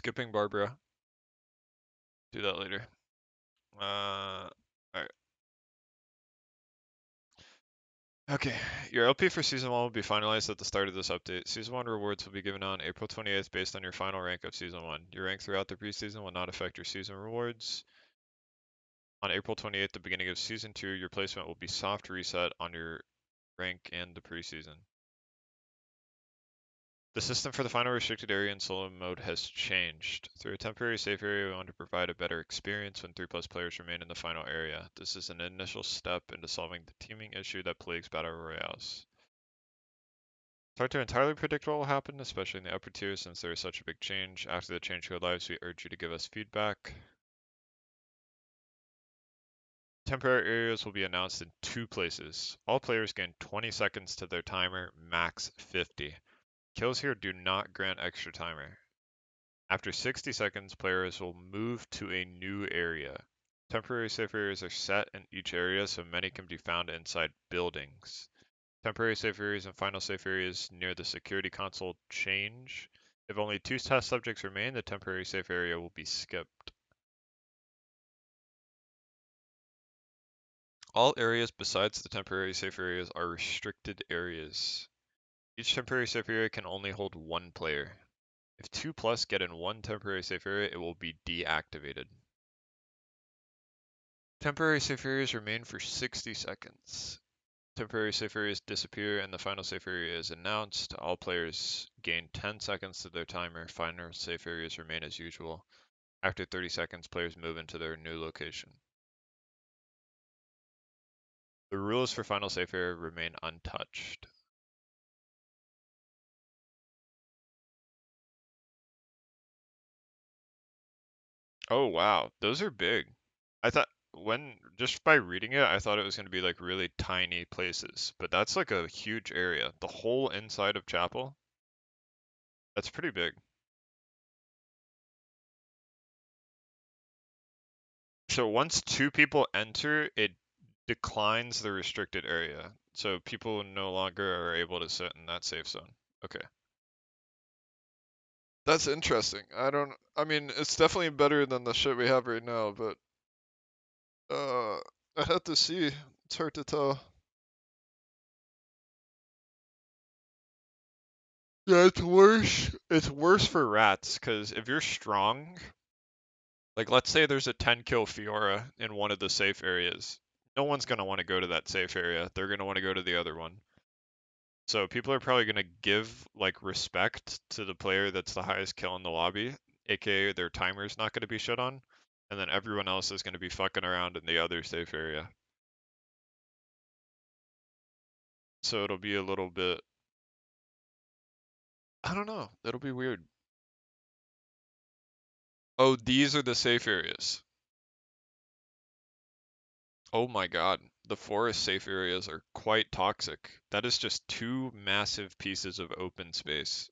skipping Barbara. Do that later. Alright. Okay, your LP for Season 1 will be finalized at the start of this update. Season 1 rewards will be given on April 28th based on your final rank of Season 1. Your rank throughout the preseason will not affect your season rewards. On April 28th, the beginning of Season 2, your placement will be soft reset on your rank in the preseason. The system for the final restricted area in solo mode has changed. Through a temporary safe area, we want to provide a better experience when 3+ players remain in the final area. This is an initial step into solving the teaming issue that plagues battle royales. It's hard to entirely predict what will happen, especially in the upper tiers since there is such a big change. After the change goes live, we urge you to give us feedback. Temporary areas will be announced in 2 places. All players gain 20 seconds to their timer, max 50. Kills here do not grant extra timer. After 60 seconds, players will move to a new area. Temporary safe areas are set in each area, so many can be found inside buildings. Temporary safe areas and final safe areas near the security console change. If only 2 test subjects remain, the temporary safe area will be skipped. All areas besides the temporary safe areas are restricted areas. Each temporary safe area can only hold 1 player. If 2+ get in 1 temporary safe area, it will be deactivated. Temporary safe areas remain for 60 seconds. Temporary safe areas disappear and the final safe area is announced. All players gain 10 seconds to their timer. Final safe areas remain as usual. After 30 seconds, players move into their new location. The rules for final safe area remain untouched. Oh wow, those are big. I thought just by reading it, I thought it was going to be like really tiny places, but that's like a huge area. The whole inside of Chapel, that's pretty big. So once 2 people enter, it declines the restricted area. So people no longer are able to sit in that safe zone. Okay. That's interesting. I mean, it's definitely better than the shit we have right now, but I'd have to see. It's hard to tell. Yeah, it's worse. It's worse for rats because if you're strong, like let's say there's a 10 kill Fiora in one of the safe areas, no one's gonna want to go to that safe area. They're gonna want to go to the other one. So people are probably gonna give like respect to the player that's the highest kill in the lobby, aka their timer's not gonna be shut on, and then everyone else is gonna be fucking around in the other safe area. So it'll be a little bit, I don't know, it'll be weird. Oh, these are the safe areas. Oh my god, the forest safe areas are quite toxic. That is just 2 massive pieces of open space.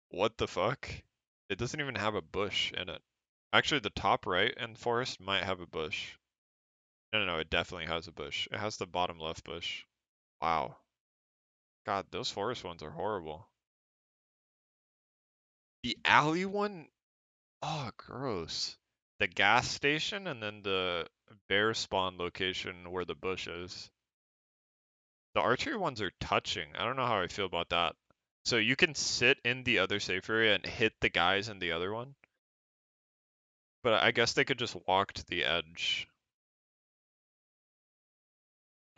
What the fuck? It doesn't even have a bush in it. Actually, the top right and forest might have a bush. No, it definitely has a bush. It has the bottom left bush. Wow. God, those forest ones are horrible. The alley one? Oh, gross. The gas station and then the bear spawn location where the bush is. The archery ones are touching. I don't know how I feel about that. So you can sit in the other safe area and hit the guys in the other one. But I guess they could just walk to the edge.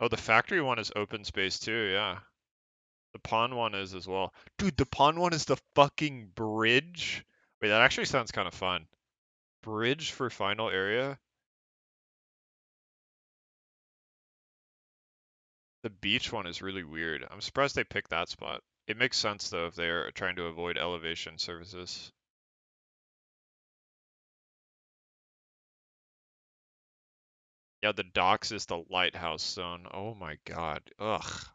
Oh, the factory one is open space too, yeah. The pawn one is as well. Dude, the pawn one is the fucking bridge. Wait, that actually sounds kind of fun. Bridge for final area? The beach one is really weird. I'm surprised they picked that spot. It makes sense though if they're trying to avoid elevation services. Yeah, the docks is the lighthouse zone. Oh my god. Ugh.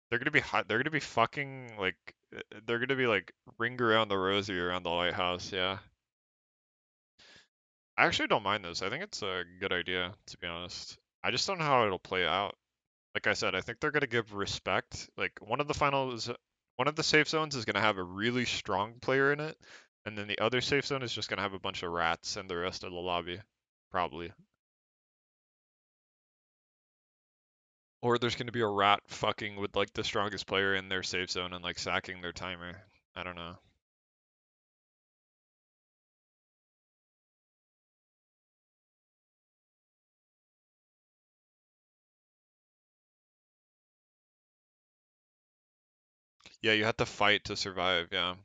They're gonna be hot. They're gonna be fucking like they're gonna be like ring around the rosy around the lighthouse, yeah. I actually don't mind this. I think it's a good idea, to be honest. I just don't know how it'll play out. Like I said, I think they're gonna give respect. Like one of the safe zones is gonna have a really strong player in it, And then the other safe zone is just gonna have a bunch of rats and the rest of the lobby, probably. Or there's gonna be a rat fucking with like the strongest player in their safe zone and like sacking their timer. I don't know. Yeah, you have to fight to survive, yeah.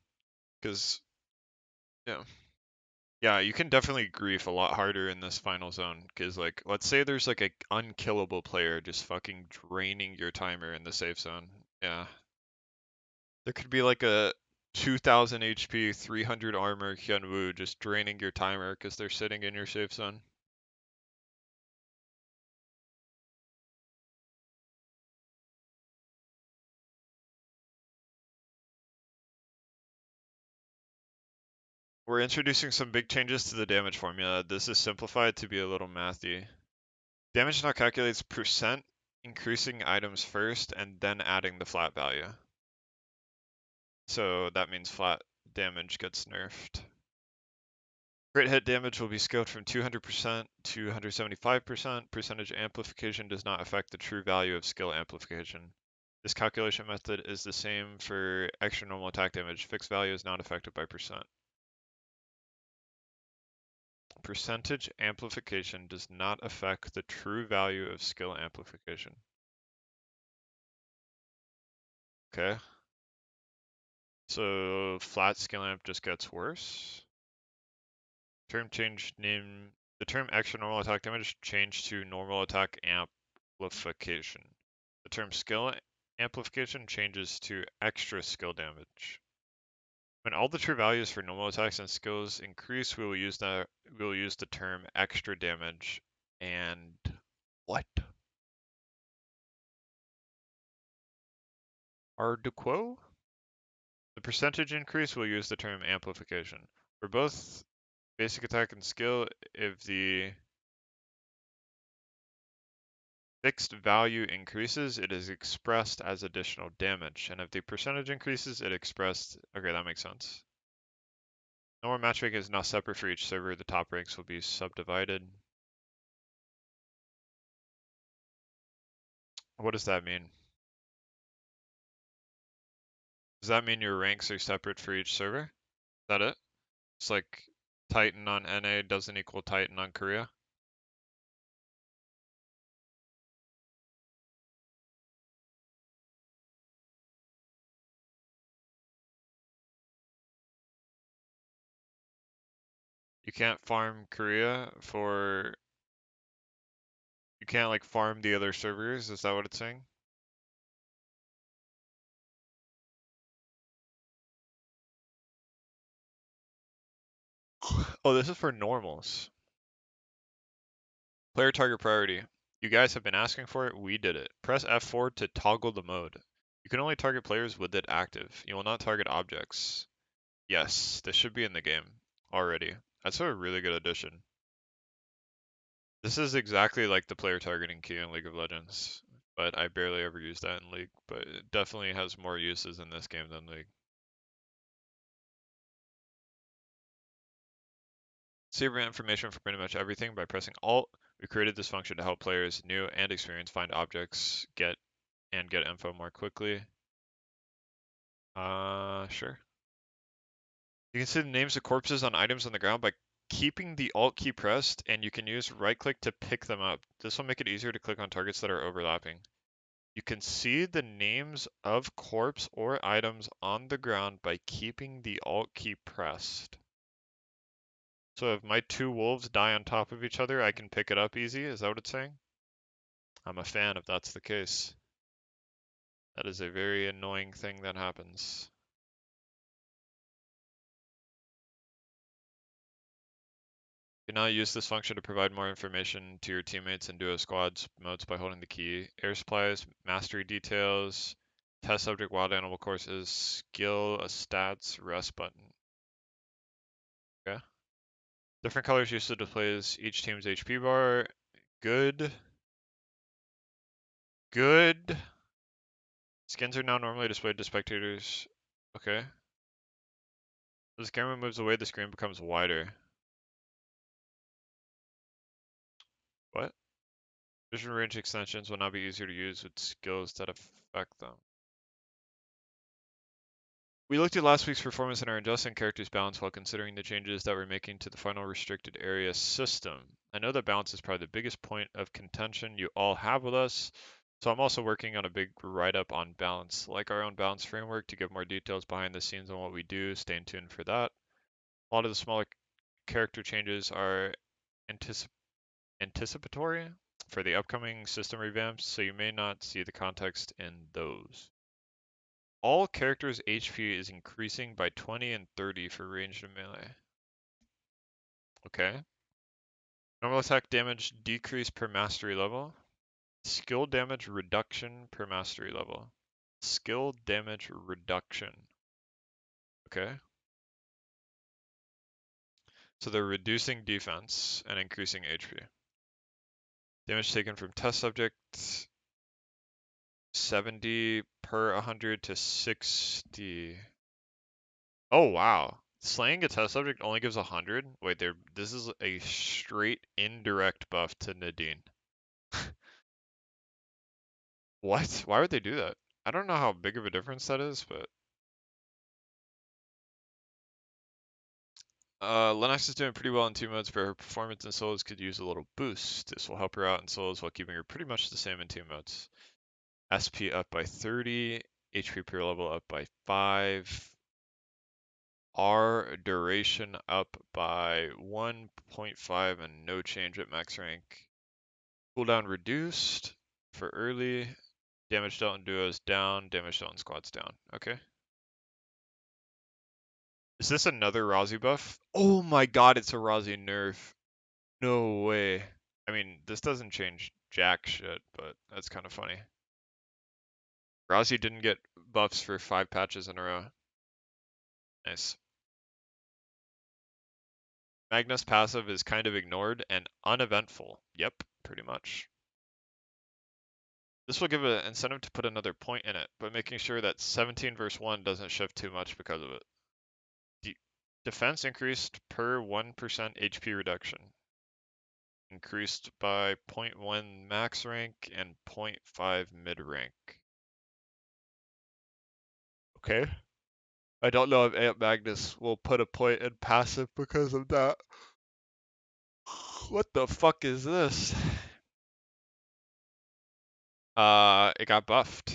Because, yeah. Yeah, you can definitely grief a lot harder in this final zone. Because, like, let's say there's like a unkillable player just fucking draining your timer in the safe zone. Yeah. There could be like a 2000 HP, 300 armor Hyunwoo just draining your timer because they're sitting in your safe zone. We're introducing some big changes to the damage formula. This is simplified to be a little mathy. Damage now calculates percent increasing items first and then adding the flat value. So that means flat damage gets nerfed. Crit hit damage will be scaled from 200% to 175%. Percentage amplification does not affect the true value of skill amplification. This calculation method is the same for extra normal attack damage. Fixed value is not affected by percent. Percentage amplification does not affect the true value of skill amplification. Okay. So flat skill amp just gets worse. Term change name. The term extra normal attack damage changed to normal attack amplification. The term skill amplification changes to extra skill damage. When all the true values for normal attacks and skills increase, we will use the term extra damage and what? Arduquo? The percentage increase, we'll use the term amplification. For both basic attack and skill, if the fixed value increases, it is expressed as additional damage. And if the percentage increases, it expressed. Okay, that makes sense. Normal matchmaking is now separate for each server. The top ranks will be subdivided. What does that mean? Does that mean your ranks are separate for each server? Is that it? It's like Titan on NA doesn't equal Titan on Korea? You can't farm Korea for. You can't like farm the other servers? Is that what it's saying? Oh, this is for normals. Player target priority. You guys have been asking for it, we did it. Press F4 to toggle the mode. You can only target players with it active. You will not target objects. Yes, this should be in the game already. That's a really good addition. This is exactly like the player targeting key in League of Legends, but I barely ever use that in League, but it definitely has more uses in this game than League. Save information for pretty much everything by pressing Alt. We created this function to help players new and experienced find objects, get info more quickly. Sure. You can see the names of corpses on items on the ground by keeping the Alt key pressed, and you can use right click to pick them up. This will make it easier to click on targets that are overlapping. You can see the names of corpse or items on the ground by keeping the Alt key pressed. So if my two wolves die on top of each other, I can pick it up easy. Is that what it's saying? I'm a fan if that's the case. That is a very annoying thing that happens. You can now use this function to provide more information to your teammates in duo squads modes by holding the key. Air supplies, mastery details, test subject, wild animal courses, skill, stats, rest button. Okay. Different colors used to displays each team's HP bar. Good. Good. Skins are now normally displayed to spectators. Okay. As the camera moves away, the screen becomes wider. What? Vision range extensions will now be easier to use with skills that affect them. We looked at last week's performance and are adjusting characters' balance while considering the changes that we're making to the final restricted area system. I know that balance is probably the biggest point of contention you all have with us, so I'm also working on a big write-up on balance, like our own balance framework, to give more details behind the scenes on what we do. Stay tuned for that. A lot of the smaller character changes are anticipatory for the upcoming system revamps, so you may not see the context in those. All characters' HP is increasing by 20 and 30 for ranged and melee. Okay. Normal attack damage decrease per mastery level. Skill damage reduction per mastery level. Skill damage reduction. Okay. So they're reducing defense and increasing HP. Damage taken from test subject 70 per 100 to 60. Oh wow. Slaying a test subject only gives 100? Wait, this is a straight indirect buff to Nadine. What? Why would they do that? I don't know how big of a difference that is, but Lennox is doing pretty well in two modes, but her performance in solos could use a little boost. This will help her out in solos while keeping her pretty much the same in two modes. SP up by 30, HP per level up by 5, R duration up by 1.5 and no change at max rank. Cooldown reduced for early. Damage dealt in duos down, damage dealt in squads down. Okay. Is this another Rozzy buff? Oh my god, it's a Rozzy nerf. No way. I mean, this doesn't change jack shit, but that's kind of funny. Rozzy didn't get buffs for 5 patches in a row. Nice. Magnus passive is kind of ignored and uneventful. Yep, pretty much. This will give an incentive to put another point in it, but making sure that 17 versus 1 doesn't shift too much because of it. Defense increased per 1% HP reduction. Increased by 0.1 max rank and 0.5 mid rank. Okay. I don't know if Aunt Magnus will put a point in passive because of that. What the fuck is this? It got buffed.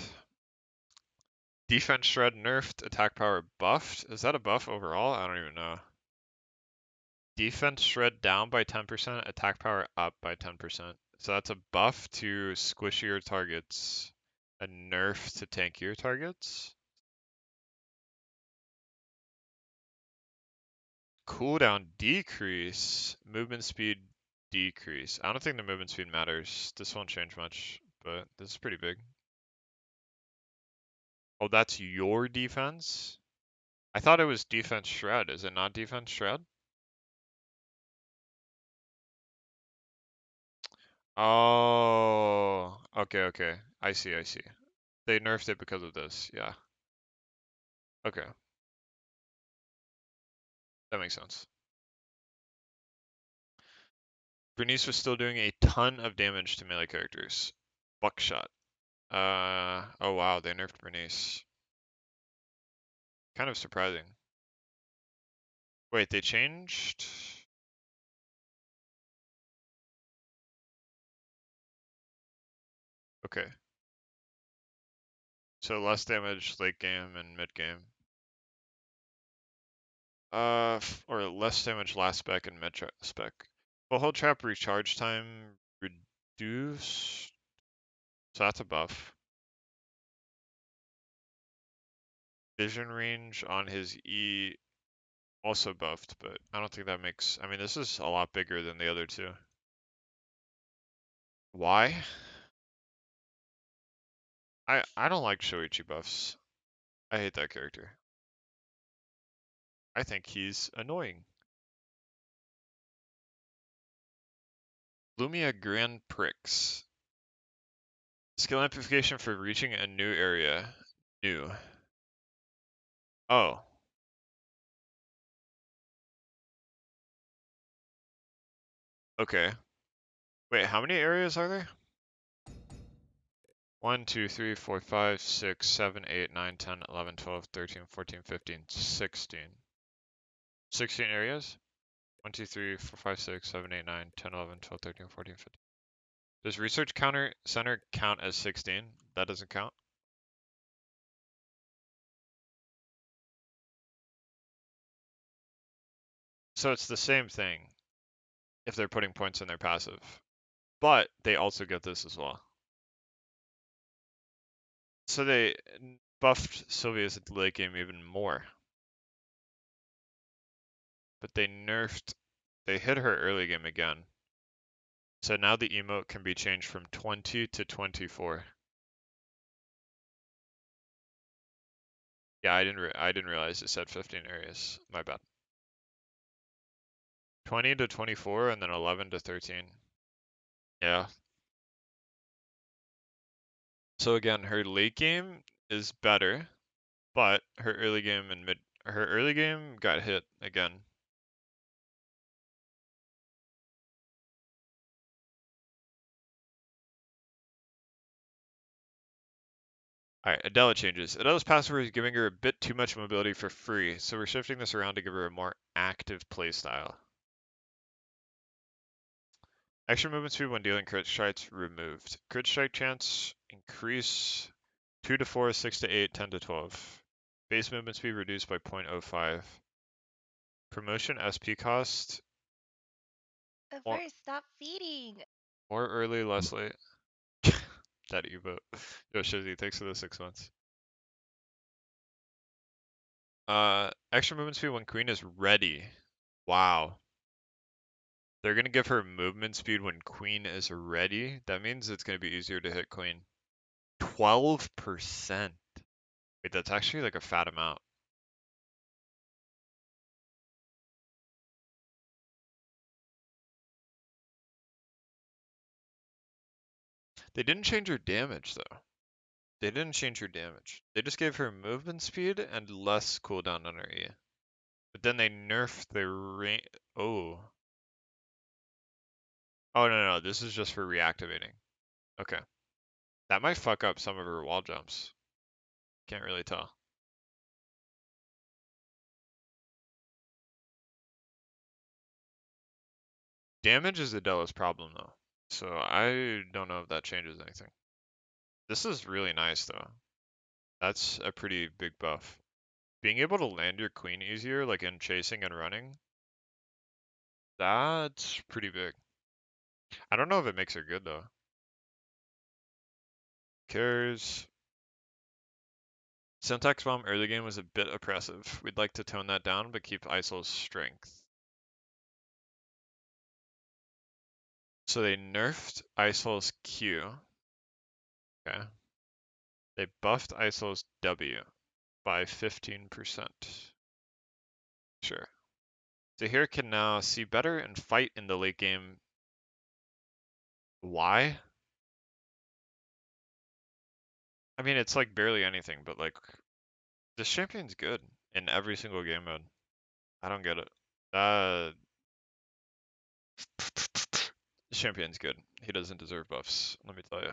Defense shred nerfed, attack power buffed. Is that a buff overall? I don't even know. Defense shred down by 10%, attack power up by 10%. So that's a buff to squishier targets, a nerf to tankier targets. Cooldown decrease, movement speed decrease. I don't think the movement speed matters. This won't change much, but this is pretty big. Oh, that's your defense? I thought it was defense shred. Is it not defense shred? Oh, okay, okay. I see, I see. They nerfed it because of this. Yeah. Okay, that makes sense. Bernice was still doing a ton of damage to melee characters. Buckshot. Oh wow, they nerfed Bernice. Kind of surprising. Wait, they changed? Okay. So less damage late game and mid game. Or less damage last spec and mid spec. Well, hold trap recharge time reduced. So that's a buff. Vision range on his E also buffed, but I don't think that makes. I mean, this is a lot bigger than the other two. Why? I don't like Shoichi buffs. I hate that character. I think he's annoying. Lumia Grand Prix. Skill amplification for reaching a new area. New. Oh. Okay. Wait, how many areas are there? 1, 2, 3, 4, 5, 6, 7, 8, 9, 10, 11, 12, 13, 14, 15, 16. 16 areas? 1, 2, 3, 4, 5, 6, 7, 8, 9, 10, 11, 12, 13, 14, 15. Does Research Counter Center count as 16? That doesn't count? So it's the same thing if they're putting points in their passive. But they also get this as well. So they buffed Sylvia's late game even more. But they hit her early game again. So now the emote can be changed from 20 to 24. Yeah, I didn't realize it said 15 areas. My bad. 20 to 24 and then 11 to 13. Yeah. So again, her late game is better, but her early game got hit again. Alright, Adela changes. Adela's password is giving her a bit too much mobility for free, so we're shifting this around to give her a more active playstyle. Extra movement speed when dealing crit strikes removed. Crit strike chance increase 2 to 4, 6 to 8, 10 to 12. Base movement speed reduced by 0.05. Promotion SP cost more, First, stop feeding. more early, less late. That emote. Yo, Shizzy, thanks for the 6 months. Extra movement speed when Queen is ready. Wow. They're gonna give her movement speed when Queen is ready. That means it's gonna be easier to hit Queen. 12%. Wait, that's actually like a fat amount. They didn't change her damage though. They didn't change her damage. They just gave her movement speed and less cooldown on her E. But then they nerfed the range. Oh. Oh, no. This is just for reactivating. Okay. That might fuck up some of her wall jumps. Can't really tell. Damage is Adela's problem though. So I don't know if that changes anything. This is really nice though. That's a pretty big buff. Being able to land your queen easier, like in chasing and running, that's pretty big. I don't know if it makes her good though. Cares. Syntax Bomb early game was a bit oppressive. We'd like to tone that down, but keep ISO's strength. So they nerfed ISO's Q. Okay. They buffed ISO's W by 15%. Sure. Zahir can now see better and fight in the late game. Why? I mean, it's like barely anything, but like, this champion's good in every single game mode. I don't get it. Uh, the champion's good. He doesn't deserve buffs, let me tell you.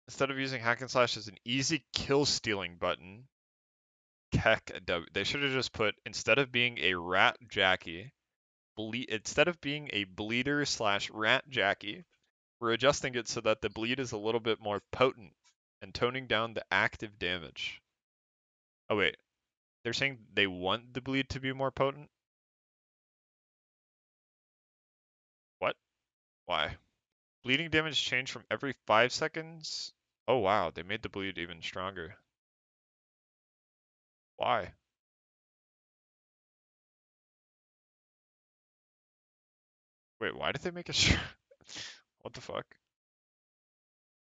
Instead of using hack and slash as an easy kill stealing button, Keck a W. They should have just put, instead of being a rat Jackie, instead of being a bleeder slash rat Jackie, we're adjusting it so that the bleed is a little bit more potent and toning down the active damage. Oh wait, they're saying they want the bleed to be more potent? What? Why? Bleeding damage changed from every 5 seconds? Oh wow, they made the bleed even stronger. Why? Wait, why did they make it What the fuck?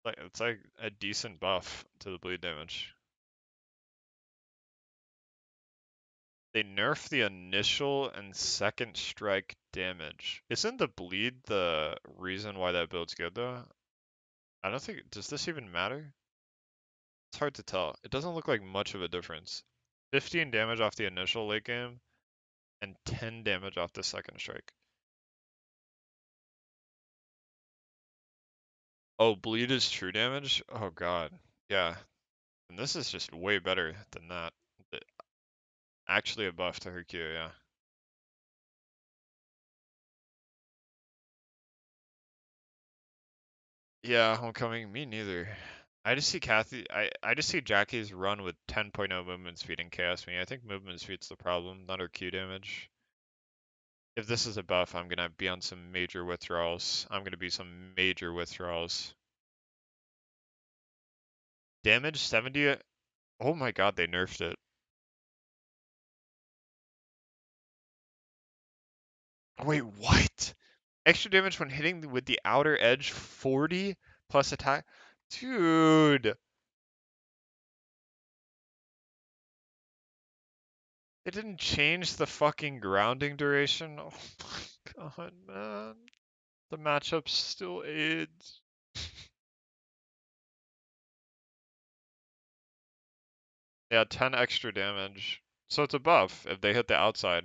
Like, it's like a decent buff to the bleed damage. They nerf the initial and second strike damage. Isn't the bleed the reason why that build's good though? I don't think, does this even matter? It's hard to tell. It doesn't look like much of a difference. 15 damage off the initial late game, and 10 damage off the second strike. Oh, bleed is true damage? Oh god. Yeah. And this is just way better than that. Actually a buff to her Q, yeah. Yeah, Homecoming, me neither. I just see Jackie's run with 10.0 movement speed and Chaos Me. I think movement speed's the problem, not her Q damage. If this is a buff, I'm gonna be on some major withdrawals. I'm gonna be some major withdrawals. Damage 70. Oh my god, they nerfed it. Wait, what? Extra damage when hitting with the outer edge 40 plus attack? Dude, it didn't change the fucking grounding duration. Oh my god, man. The matchup still aids. Yeah, 10 extra damage. So it's a buff if they hit the outside.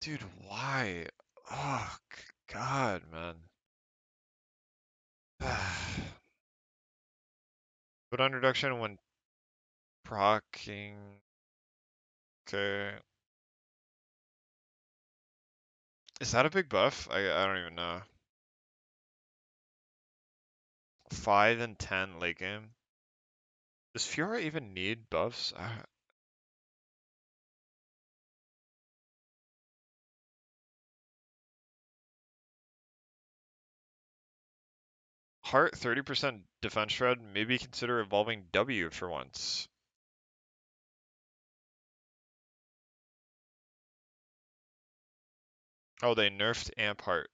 Dude, why? Oh, God, man. Put on reduction when procking. Okay. Is that a big buff? I don't even know. 5 and 10 late game. Does Fiora even need buffs? Heart 30% defense shred. Maybe consider evolving W for once. Oh, they nerfed Amp Heart.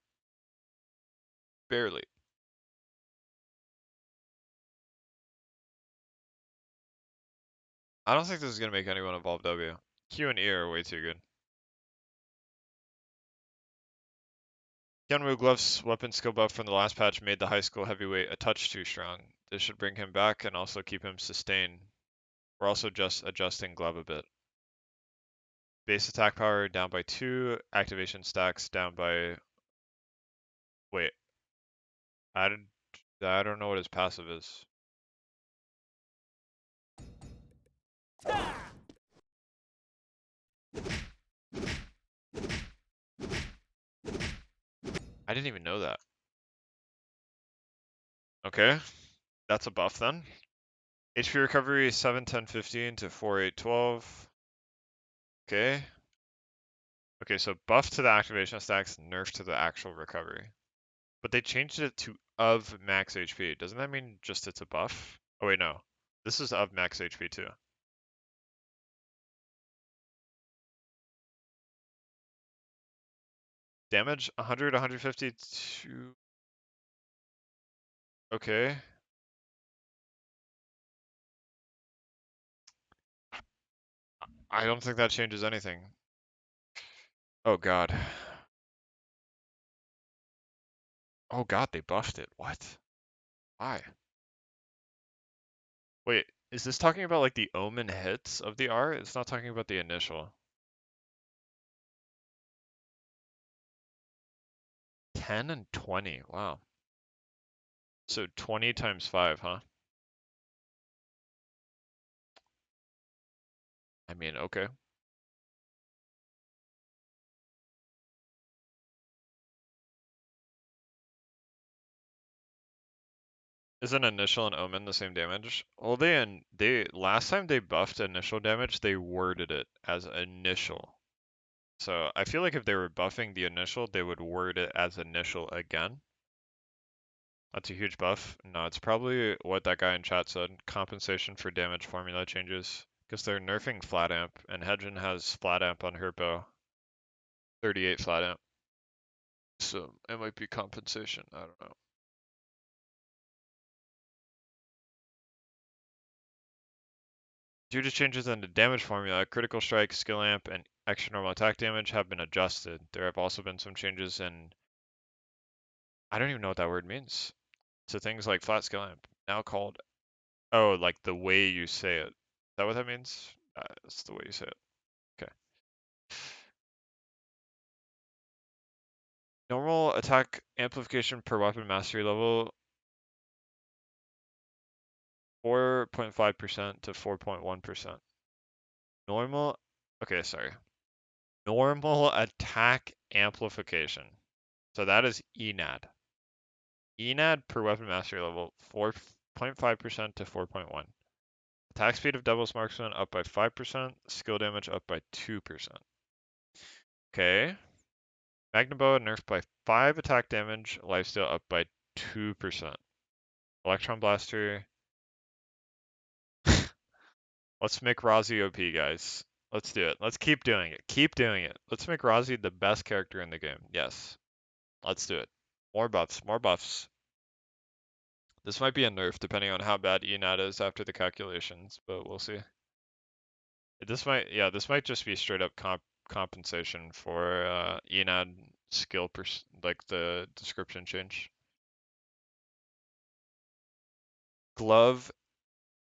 Barely. I don't think this is going to make anyone evolve W. Q and E are way too good. Yanwu Glove's weapon skill buff from the last patch made the high school heavyweight a touch too strong. This should bring him back and also keep him sustained. We're also just adjusting Glove a bit. Base attack power down by 2, activation stacks down by... Wait, I, did... I don't know what his passive is. I didn't even know that. Okay, that's a buff then. HP recovery 7, 10, 15 to 4, 8, 12. Okay. Okay, so buff to the activation stacks, nerf to the actual recovery. But they changed it to of max HP. Doesn't that mean just it's a buff? Oh wait, no. This is of max HP too. Damage 100, 152. Okay. I don't think that changes anything. Oh god. Oh god, they buffed it. What? Why? Wait, is this talking about like the omen hits of the R? It's not talking about the initial. 10 and 20. Wow. So 20 times 5, huh? I mean, okay. Isn't initial and omen the same damage? Well, they last time they buffed initial damage, they worded it as initial. So I feel like if they were buffing the initial, they would word it as initial again. That's a huge buff. No, it's probably what that guy in chat said. Compensation for damage formula changes. Because they're nerfing flat amp, and Hedgen has flat amp on her bow. 38 flat amp. So it might be compensation. I don't know. Due to changes in the damage formula, critical strike, skill amp, and extra normal attack damage have been adjusted. There have also been some changes in, I don't even know what that word means, to things like flat skill amp, now called Oh, like the way you say it. Is that what that means? That's the way you say it. Okay. Normal attack amplification per weapon mastery level 4.5% to 4.1%. Normal, okay, sorry. Normal attack amplification. So that is ENAD. ENAD per weapon mastery level 4.5% to 4.1. Attack speed of Devil's Marksman up by 5%. Skill damage up by 2%. Okay. Magnum Bow nerfed by 5 attack damage. Lifesteal up by 2%. Electron Blaster. Let's make Razi OP, guys. Let's do it. Let's keep doing it. Keep doing it. Let's make Razi the best character in the game. Yes. Let's do it. More buffs. More buffs. This might be a nerf depending on how bad ENAD is after the calculations, but we'll see. This might just be straight up compensation for ENAD skill, like the description change. Glove,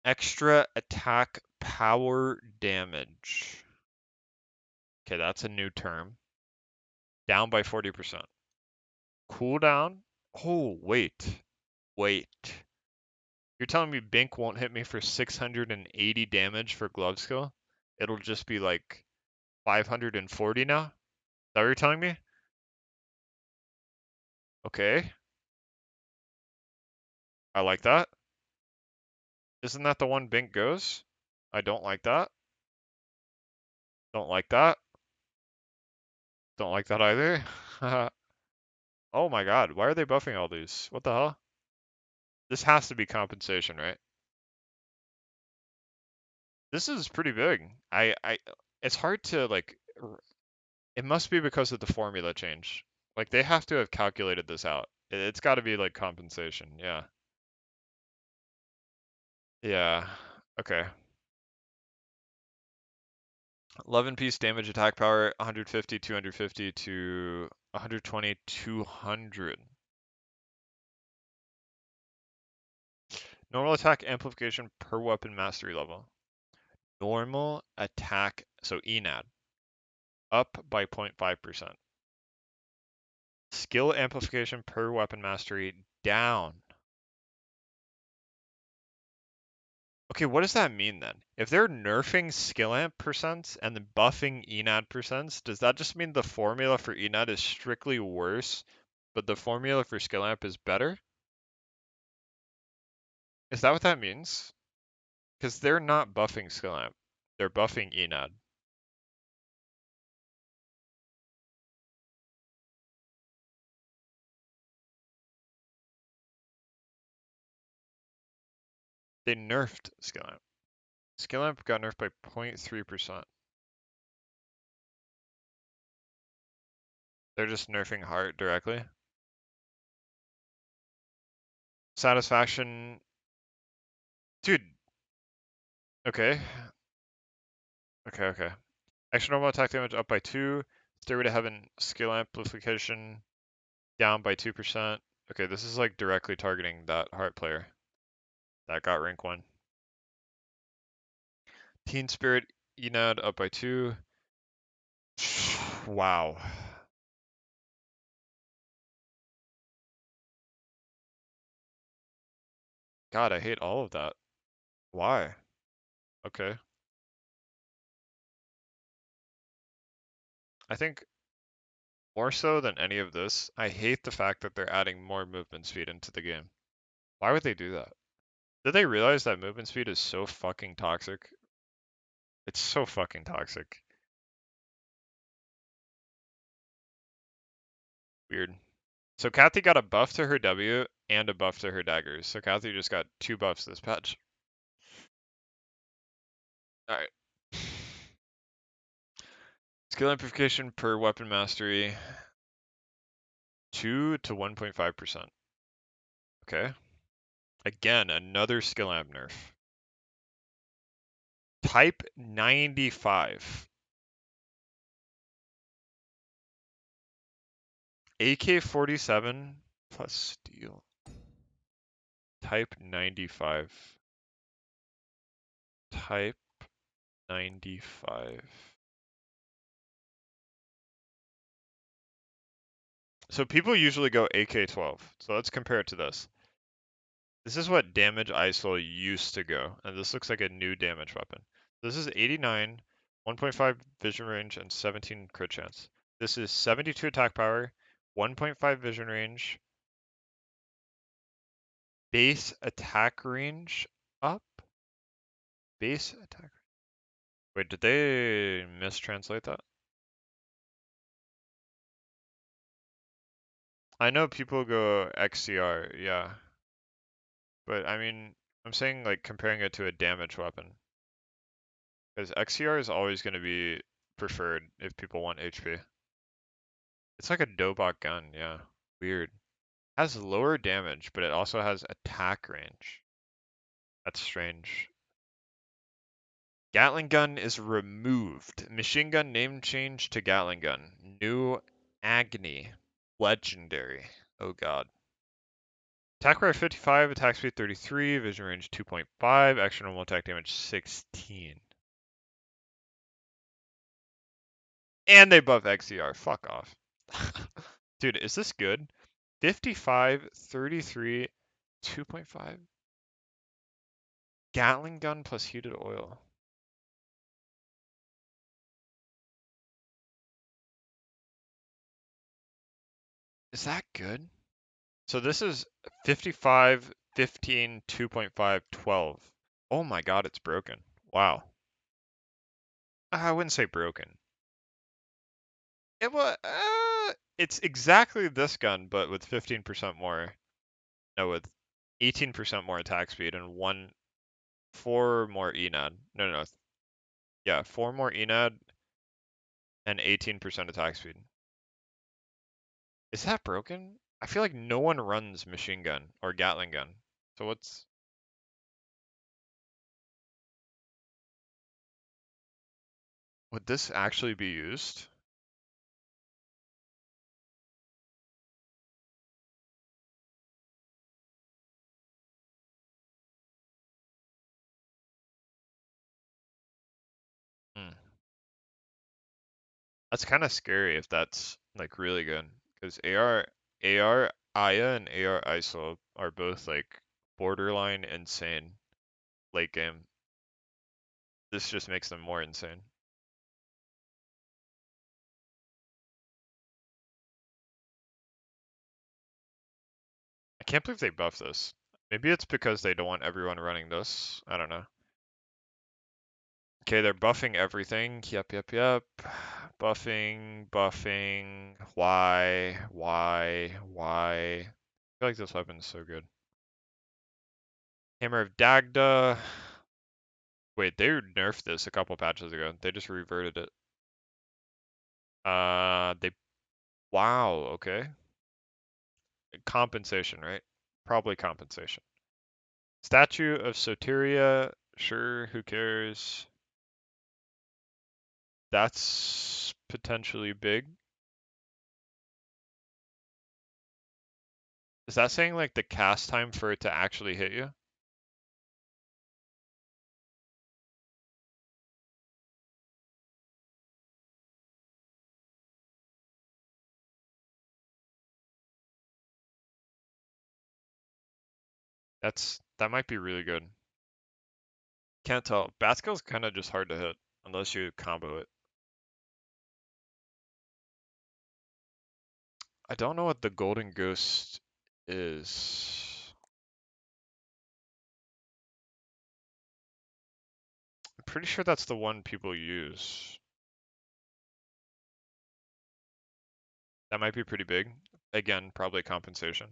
extra attack power damage. Okay, that's a new term. Down by 40%. Cooldown? Oh, wait. You're telling me Bink won't hit me for 680 damage for glove skill? It'll just be like 540 now? Is that what you're telling me? Okay, I like that. Isn't that the one Bink goes? I don't like that. Don't like that. Don't like that either. Oh my god, why are they buffing all these? What the hell? This has to be compensation, right? This is pretty big. It's hard to like, it must be because of the formula change. Like they have to have calculated this out. It's got to be like compensation. Yeah. Yeah. Okay. 11 piece damage attack power, 150, 250 to 120, 200. Normal attack amplification per weapon mastery level. Normal attack, so ENAD, up by 0.5%. Skill amplification per weapon mastery down. Okay, what does that mean then? If they're nerfing skill amp percents and then buffing ENAD percents, does that just mean the formula for ENAD is strictly worse, but the formula for skill amp is better? Is that what that means? Because they're not buffing skill amp, they're buffing ENAD. They nerfed skill amp. Skill amp got nerfed by 0.3%. They're just nerfing heart directly. Satisfaction. Dude. Okay. Okay. Extra normal attack damage up by 2. Stairway to Heaven skill amplification down by 2%. Okay, this is like directly targeting that heart player. That got rank 1. Teen Spirit Enad up by 2. Wow. God, I hate all of that. Why? Okay. I think more so than any of this, I hate the fact that they're adding more movement speed into the game. Why would they do that? Did they realize that movement speed is so fucking toxic? It's so fucking toxic. Weird. So Kathy got a buff to her W and a buff to her daggers. So Kathy just got 2 buffs this patch. Alright. Skill amplification per weapon mastery 2 to 1.5%. Okay. Again, another skill amp nerf. Type 95. AK-47 plus steel. Type 95. Type 95. So people usually go AK-12. So let's compare it to this. This is what damage ISIL used to go, and this looks like a new damage weapon. This is 89, 1.5 vision range, and 17 crit chance. This is 72 attack power, 1.5 vision range, base attack range up? Base attack. Wait, did they mistranslate that? I know people go XCR, yeah. But I mean, I'm saying like comparing it to a damage weapon. Because XCR is always going to be preferred if people want HP. It's like a Dobok gun, yeah. Weird. Has lower damage, but it also has attack range. That's strange. Gatling gun is removed. Machine gun name change to Gatling gun. New Agni. Legendary. Oh god. Attack power 55, attack speed 33, vision range 2.5, extra normal attack damage 16. And they buff XCR. Fuck off. Dude, is this good? 55, 33, 2.5. Gatling gun plus heated oil. Is that good? So this is 55, 15, 2.5, 12. Oh my god, it's broken. Wow. I wouldn't say broken. It was, it's exactly this gun, but with 15% more. No, with 18% more attack speed and 4 more ENAD. No. Yeah, 4 more ENAD and 18% attack speed. Is that broken? I feel like no one runs machine gun or Gatling gun. So what's... Would this actually be used? Hmm. That's kind of scary if that's like really good. Because AR Aya and AR ISO are both like borderline insane late game. This just makes them more insane. I can't believe they buffed this. Maybe it's because they don't want everyone running this. I don't know. Okay, they're buffing everything. Yep. Buffing. Why? I feel like this weapon is so good. Hammer of Dagda. Wait, they nerfed this a couple patches ago. They just reverted it. They. Wow, okay. Compensation, right? Probably compensation. Statue of Soteria. Sure, who cares? That's potentially big. Is that saying like the cast time for it to actually hit you? That might be really good. Can't tell. Batskill's kind of just hard to hit unless you combo it. I don't know what the Golden Ghost is. I'm pretty sure that's the one people use. That might be pretty big. Again, probably compensation.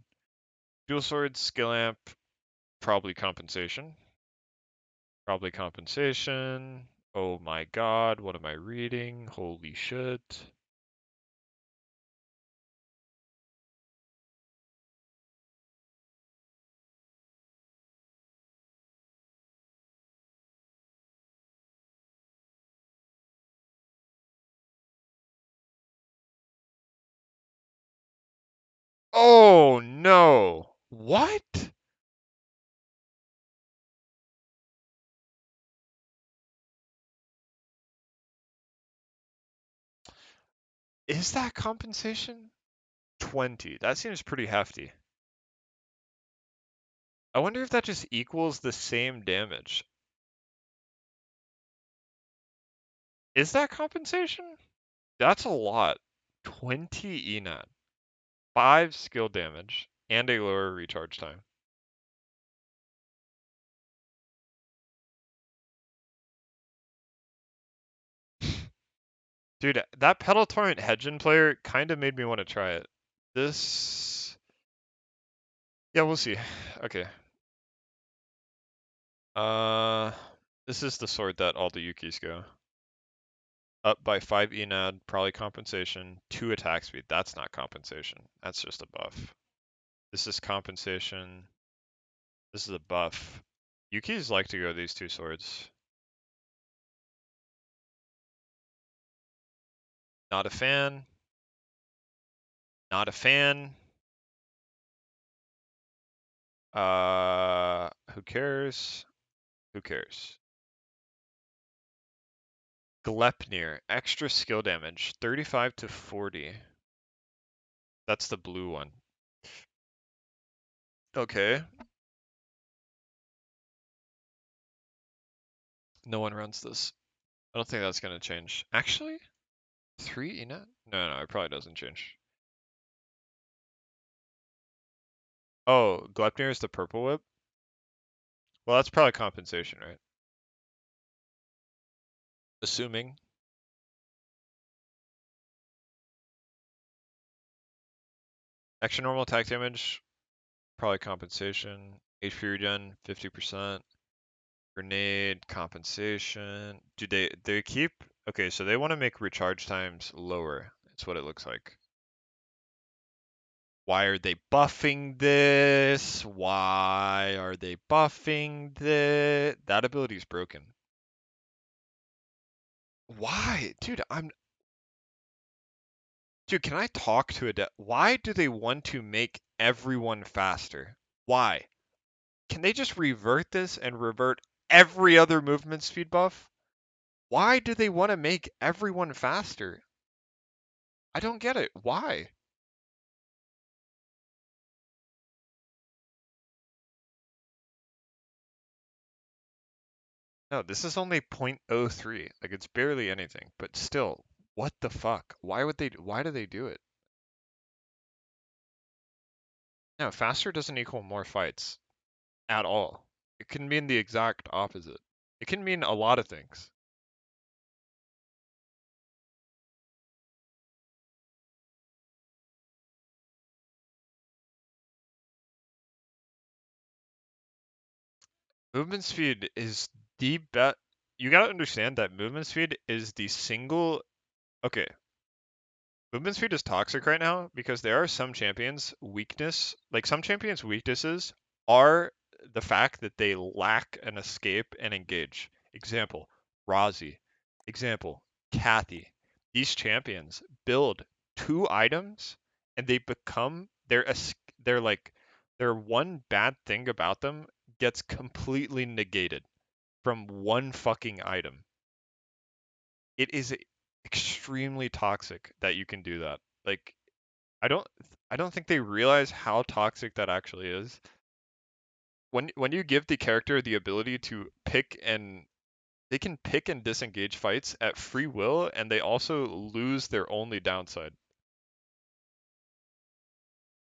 Dual sword, skill amp, probably compensation. Probably compensation. Oh my god, what am I reading? Holy shit. Oh no! What? Is that compensation? 20. That seems pretty hefty. I wonder if that just equals the same damage. Is that compensation? That's a lot. 20 ENAD, 5 skill damage, and a lower recharge time. Dude, that Pedal Torrent Hedgen player kind of made me want to try it. This... Yeah, we'll see. Okay. Uh, this is the sword that all the Yukis go. Up by 5 ENAD, probably compensation, 2 attack speed. That's not compensation. That's just a buff. This is compensation. This is a buff. Yukis like to go these two swords. Not a fan. Not a fan. Who cares? Who cares? Glepnir, extra skill damage, 35 to 40. That's the blue one. Okay. No one runs this. I don't think that's gonna change. Actually, 3 Enat? No, it probably doesn't change. Oh, Glepnir is the purple whip? Well, that's probably compensation, right? Assuming. Extra normal attack damage, probably compensation. HP regen, 50%. Grenade, compensation. Do they keep... Okay, so they want to make recharge times lower. That's what it looks like. Why are they buffing this? Why are they buffing this? That ability is broken. Why? Dude, can I talk to a Why do they want to make everyone faster? Why? Can they just revert this and revert every other movement speed buff? Why do they want to make everyone faster? I don't get it. Why? No, this is only 0.03. Like it's barely anything, but still, what the fuck? Why do they do it? No, faster doesn't equal more fights at all. It can mean the exact opposite. It can mean a lot of things. Movement speed is the best. You gotta understand that movement speed is the single. Okay, movement speed is toxic right now because there are some champions' weakness, like some champions' weaknesses are the fact that they lack an escape and engage. Example, Razi. Example, Kathy. These champions build 2 items and they become they're like their one bad thing about them gets completely negated from one fucking item. It is extremely toxic that you can do that. Like I don't I don't think they realize how toxic that actually is. When you give the character the ability to pick and they can pick and disengage fights at free will and they also lose their only downside.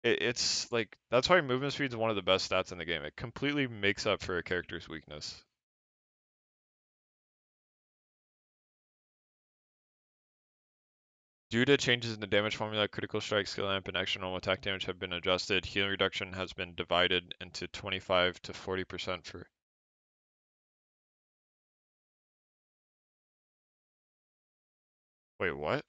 It's like that's why movement speed is one of the best stats in the game. It completely makes up for a character's weakness. Due to changes in the damage formula, critical strike, skill amp, and extra normal attack damage have been adjusted. Healing reduction has been divided into 25 to 40% for... Wait, what?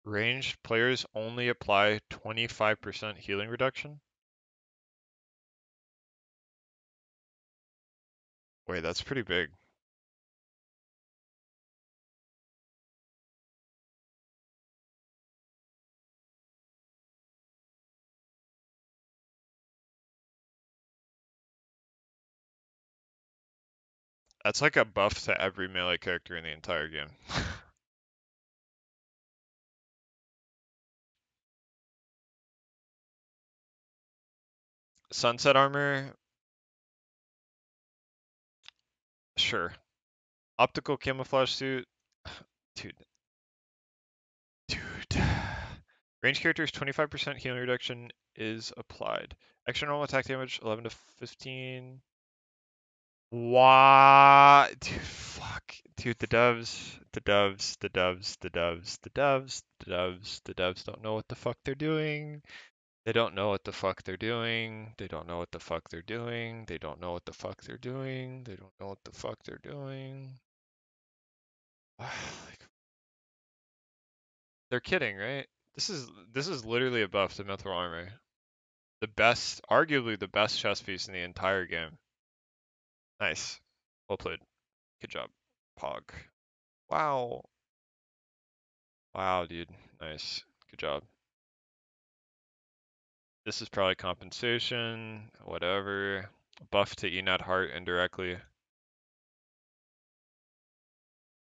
Ranged players only apply 25% healing reduction? Wait, that's pretty big. That's like a buff to every melee character in the entire game. Sunset armor, sure. Optical camouflage suit, dude, dude. Range characters 25% healing reduction is applied. Extra normal attack damage 11 to 15. What? Dude, fuck. Dude, the doves don't know what the fuck they're doing. They don't know what the fuck they're doing. They don't know what the fuck they're doing. They don't know what the fuck they're doing. They don't know what the fuck they're doing. They're kidding, right? This is literally a buff to Mithril Armor. The best, arguably the best chess piece in the entire game. Nice. Well played. Good job. Pog. Wow. Wow, dude. Nice. Good job. This is probably compensation, whatever. Buff to Enad Heart indirectly.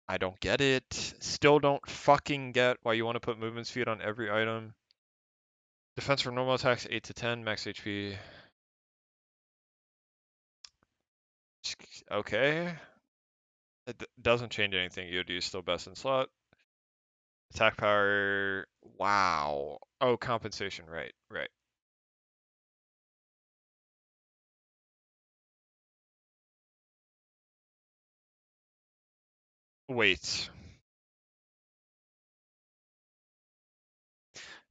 I don't get it. Still don't fucking get why you want to put movement speed on every item. Defense from normal attacks 8 to 10, max HP. Okay. It doesn't change anything. EOD is still best in slot. Attack power. Wow. Oh, compensation. Right, right. Wait.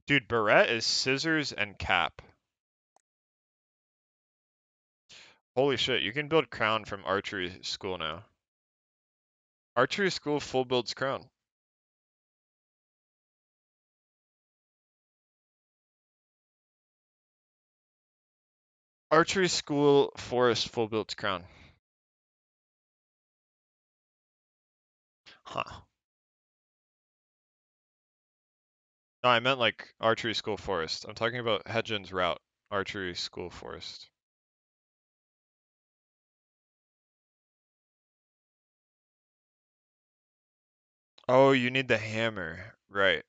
Dude, Barrette is scissors and cap. Holy shit, you can build crown from archery school now. Archery school full builds crown. Archery school forest full builds crown. Huh. No, I meant like archery school forest. I'm talking about Hedgen's route. Archery school forest. Oh, you need the hammer. Right.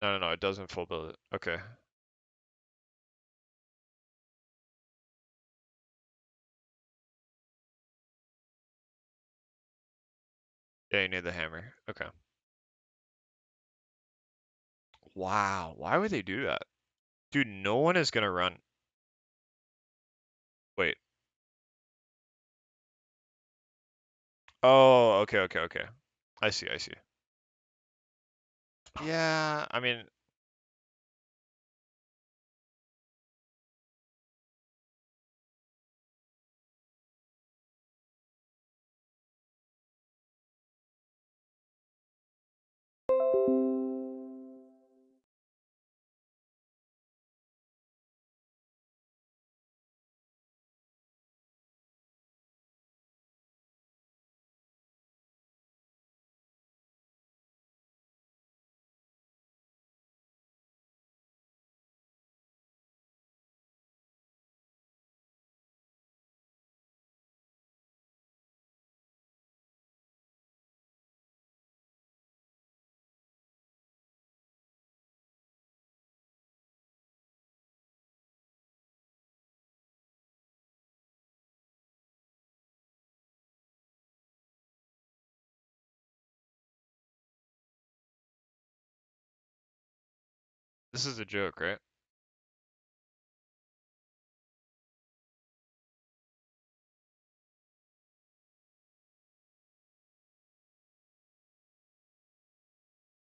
No, no, no, it doesn't full build it. Okay. Yeah, you need the hammer. Okay. Wow. Why would they do that? Dude, no one is gonna run. Wait. Oh, okay, okay, okay. I see, I see. Yeah, I mean, this is a joke, right?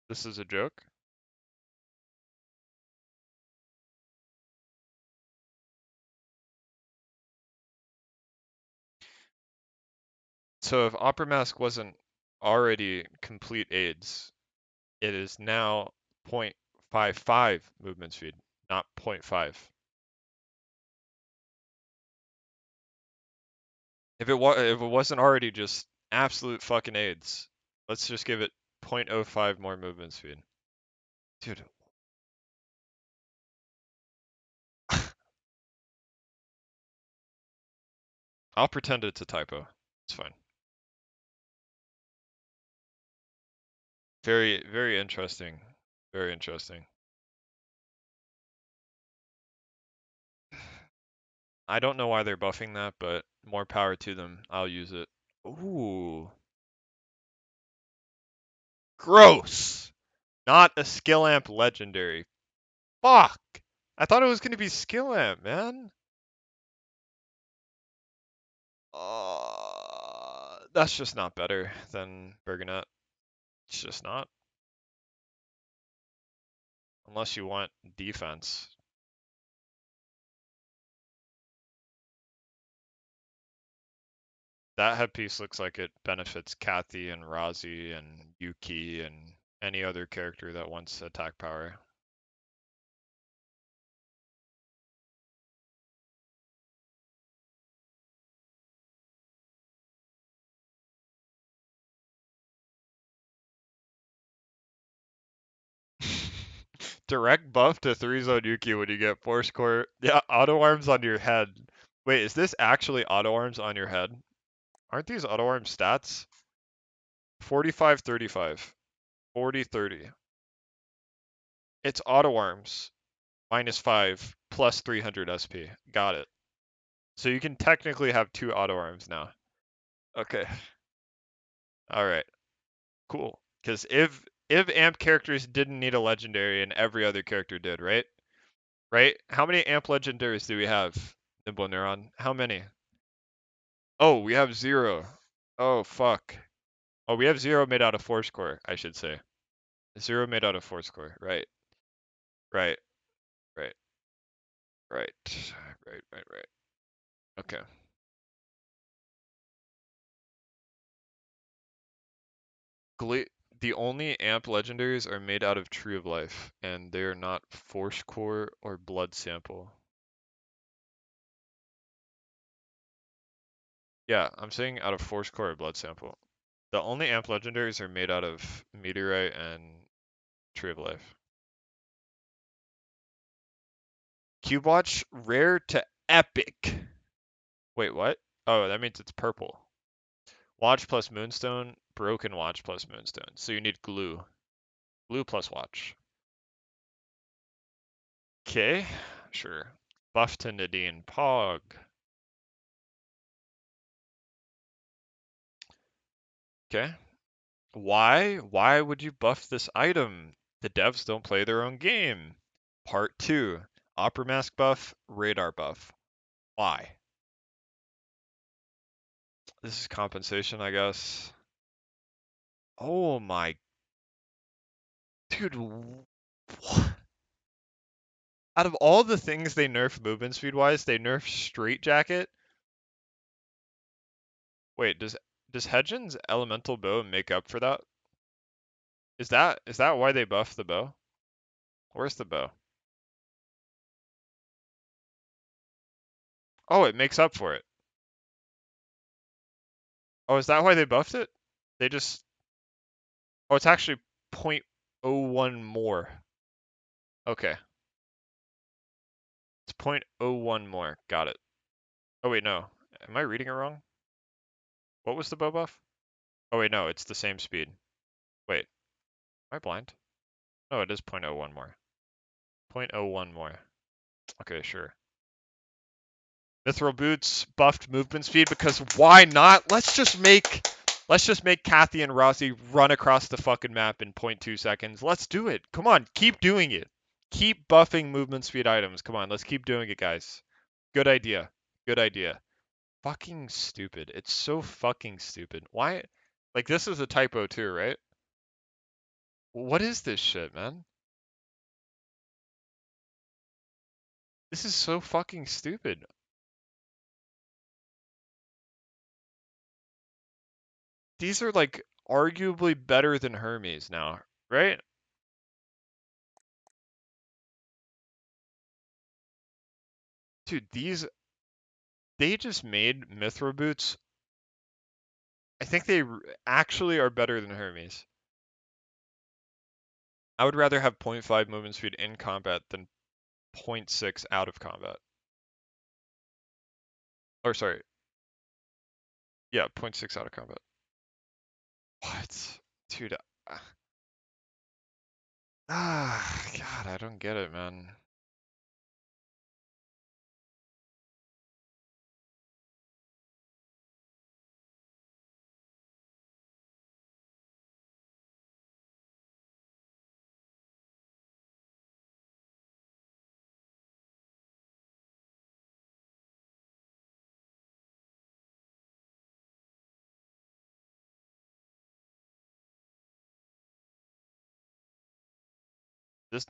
This is a joke. So if Opera Mask wasn't already complete AIDS, it is now 0.55 movement speed, not zero point 0.5. If it wasn't already just absolute fucking AIDS, let's just give it 0.05 more movement speed. Dude, I'll pretend it's a typo. It's fine. Very, very interesting. Very interesting. I don't know why they're buffing that, but more power to them. I'll use it. Ooh. Gross! Not a skill amp legendary. Fuck! I thought it was gonna be skill amp, man. That's just not better than Berganet. It's just not. Unless you want defense. That headpiece looks like it benefits Kathy and Razi and Yuki and any other character that wants attack power. Direct buff to 3-zone Yuki when you get Force Core. Yeah, auto arms on your head. Wait, is this actually auto arms on your head? Aren't these auto arm stats? 45-35. 40-30. It's auto arms. -5 plus 300 SP. Got it. So you can technically have 2 auto arms now. Okay. Alright. Cool. Because if amp characters didn't need a legendary and every other character did, right? Right? How many amp legendaries do we have, Nimble Neuron? How many? Oh, we have 0. Oh, fuck. Oh, we have 0 made out of Force Core, I should say. 0 made out of Force Core. Right. Right. Right. Right. Right. Okay. Gla the only amp legendaries are made out of Tree of Life, and they are not Force Core or Blood Sample. Yeah, I'm saying out of Force Core or Blood Sample. The only amp legendaries are made out of Meteorite and Tree of Life. Cube Watch, rare to epic. Wait, what? Oh, that means it's purple. Watch plus Moonstone, broken Watch plus Moonstone. So you need glue. Glue plus Watch. Okay, sure. Buff to Nadine Pog. Okay. Why? Why would you buff this item? The devs don't play their own game. Part 2. Opera Mask buff, Radar buff. Why? This is compensation, I guess. Oh my... Dude, what? Out of all the things they nerf movement speed-wise, they nerf Straight Jacket? Wait, does Hedgen's Elemental Bow make up for that? Is that why they buffed the bow? Where's the bow? Oh, it makes up for it. Oh, is that why they buffed it? They just... Oh, it's actually 0.01 more. Okay. It's 0.01 more. Got it. Oh, wait, no. Am I reading it wrong? What was the bow buff? Oh, wait, no. It's the same speed. Wait. Am I blind? No, it is 0.01 more. 0.01 more. Okay, sure. Mithril boots buffed movement speed because why not? Let's just make Kathy and Rossi run across the fucking map in 0.2 seconds. Let's do it. Come on, keep doing it. Keep buffing movement speed items. Come on, let's keep doing it, guys. Good idea. Good idea. Fucking stupid. It's so fucking stupid. Why? Like, this is a typo too, right? What is this shit, man? This is so fucking stupid. These are like arguably better than Hermes now, right? Dude, they just made Mithra boots. I think they actually are better than Hermes. I would rather have 0.5 movement speed in combat than 0.6 out of combat. Or sorry. Yeah, 0.6 out of combat. What? Dude. God, I don't get it, man.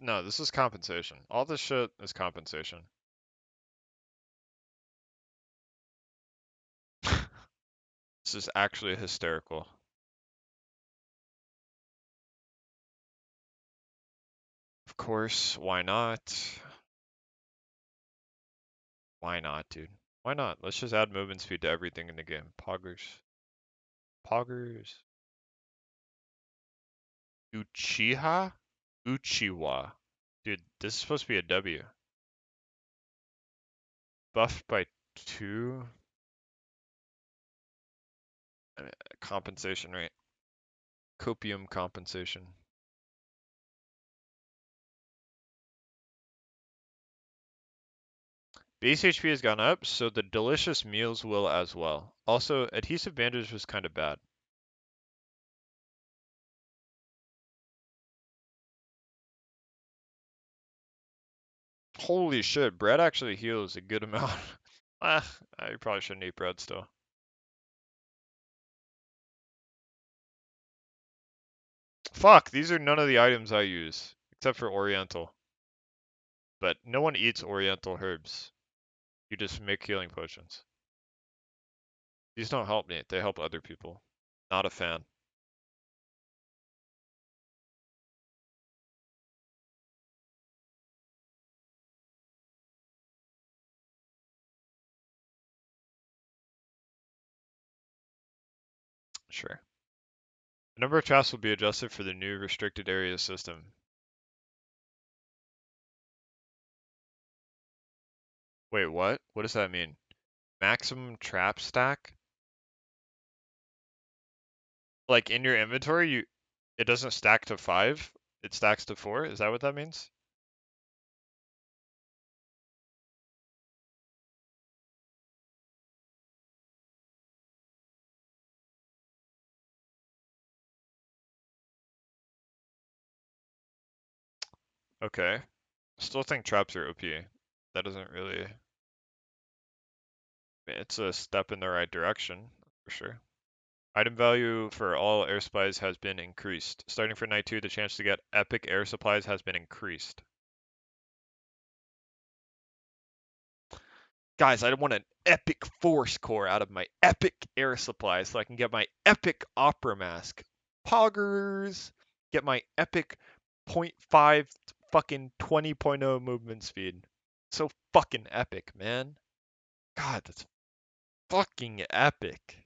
This is compensation. All this shit is compensation. This is actually hysterical. Of course, why not? Why not, dude? Why not? Let's just add movement speed to everything in the game. Poggers. Poggers. Uchiha? Uchiwa. Dude, this is supposed to be a W. Buffed by 2. Compensation rate. Copium compensation. Base HP has gone up, so the delicious meals will as well. Also, adhesive bandage was kind of bad. Holy shit, bread actually heals a good amount. I probably shouldn't eat bread still. Fuck, these are none of the items I use, except for Oriental. But no one eats Oriental herbs. You just make healing potions. These don't help me, they help other people. Not a fan. Sure. The number of traps will be adjusted for the new restricted area system. Wait, what? What does that mean? Maximum trap stack? Like in your inventory, it doesn't stack to 5, it stacks to 4. Is that what that means? Okay. Still think traps are OP. That doesn't really. It's a step in the right direction, for sure. Item value for all air supplies has been increased. Starting for night 2, the chance to get epic air supplies has been increased. Guys, I want an epic force core out of my epic air supply so I can get my epic opera mask. Poggers! Get my epic .5 fucking 20.0 movement speed. So fucking epic, man. God, that's fucking epic.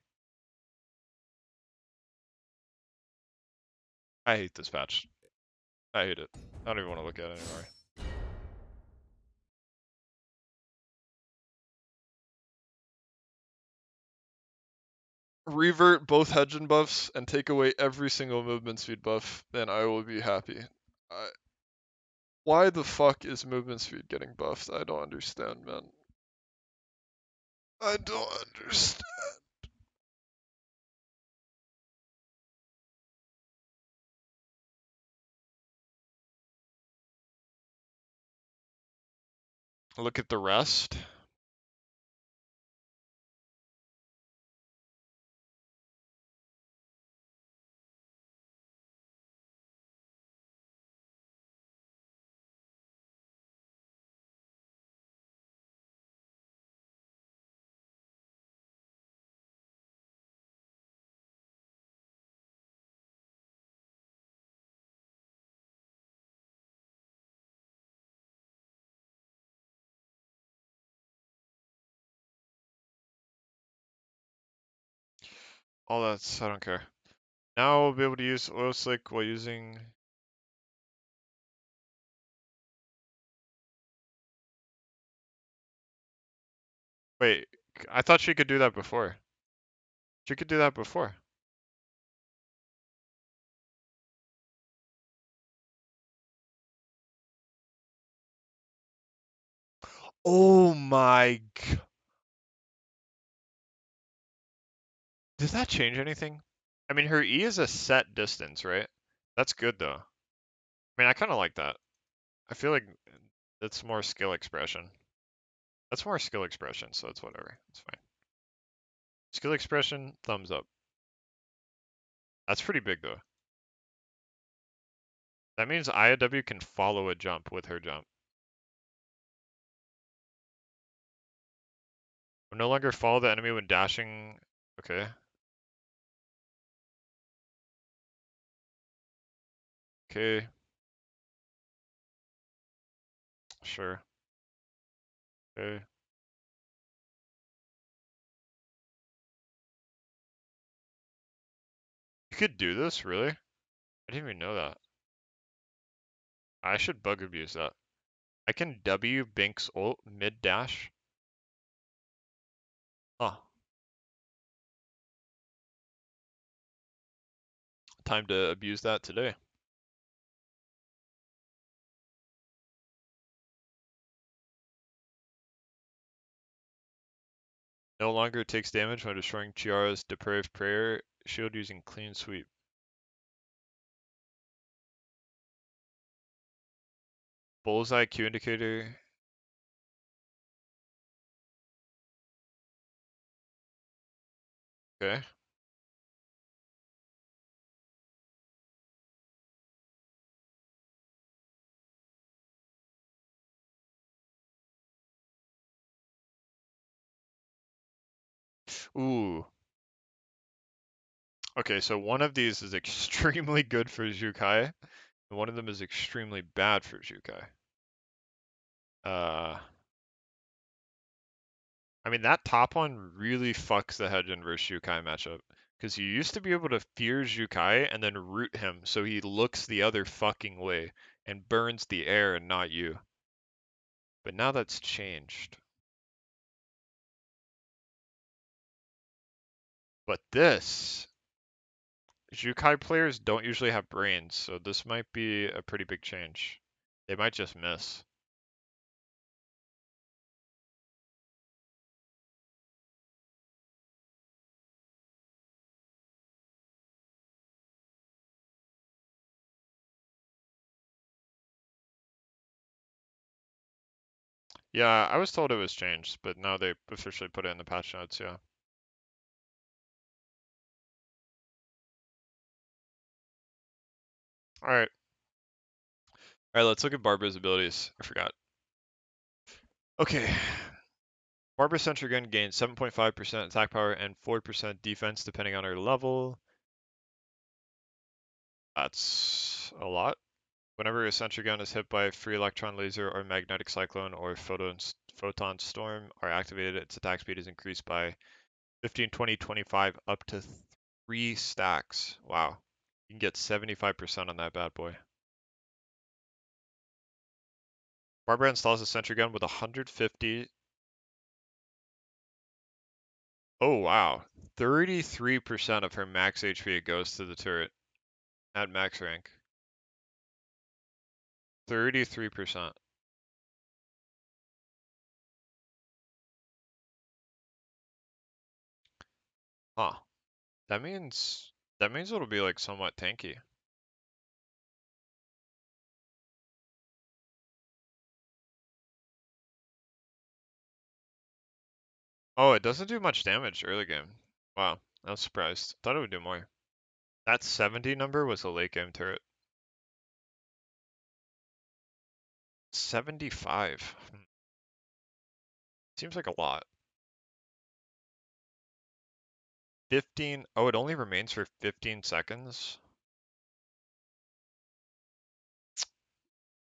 I hate this patch. I hate it. I don't even want to look at it anymore. Revert both Hedgen buffs and take away every single movement speed buff, then I will be happy. Why the fuck is movement speed getting buffed? I don't understand, man. I don't understand. Look at the rest. All that's, I don't care. Now we'll be able to use oil slick while using. Wait, I thought she could do that before. She could do that before. Oh my g- Does that change anything? I mean, her E is a set distance, right? That's good though. I mean, I kind of like that. I feel like that's more skill expression. That's more skill expression, so it's whatever. It's fine. Skill expression, thumbs up. That's pretty big though. That means IAW can follow a jump with her jump. Will no longer follow the enemy when dashing. Okay. Okay. Sure. Okay. You could do this, really? I didn't even know that. I should bug abuse that. I can W Bink's ult mid dash. Huh. Time to abuse that today. No longer takes damage when destroying Chiara's Depraved Prayer shield using clean sweep. Bullseye Q indicator. Okay. Ooh. Okay, so one of these is extremely good for Xiukai, and one of them is extremely bad for Xiukai. Uh, I mean, that top one really fucks the Hedgen versus Xiukai matchup. Because you used to be able to fear Xiukai and then root him so he looks the other fucking way and burns the air and not you. But now that's changed. But this, Xiukai players don't usually have brains, so this might be a pretty big change. They might just miss. Yeah, I was told it was changed, but now they officially put it in the patch notes, yeah. Alright. Alright, let's look at Barbara's abilities. I forgot. Okay. Barbara Sentry Gun gains 7.5% attack power and 4% defense depending on her level. That's a lot. Whenever a sentry gun is hit by a free electron laser or magnetic cyclone or photon storm are activated, its attack speed is increased by 15, 20, 25 up to 3 stacks. Wow. You can get 75% on that bad boy. Barbara installs a sentry gun with 150. Oh wow. 33% of her max HP goes to the turret at max rank. 33%. Huh. That means it'll be like somewhat tanky. Oh, it doesn't do much damage early game. Wow, I was surprised. Thought it would do more. That 70 number was a late game turret. 75. Seems like a lot. 15. Oh, it only remains for 15 seconds.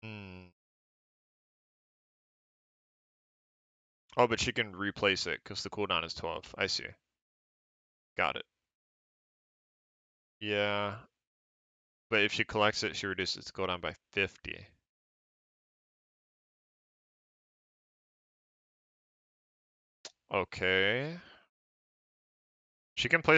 Hmm. Oh, but she can replace it because the cooldown is 12. I see. Got it. Yeah, but if she collects it, she reduces its cooldown by 50. Okay. She can place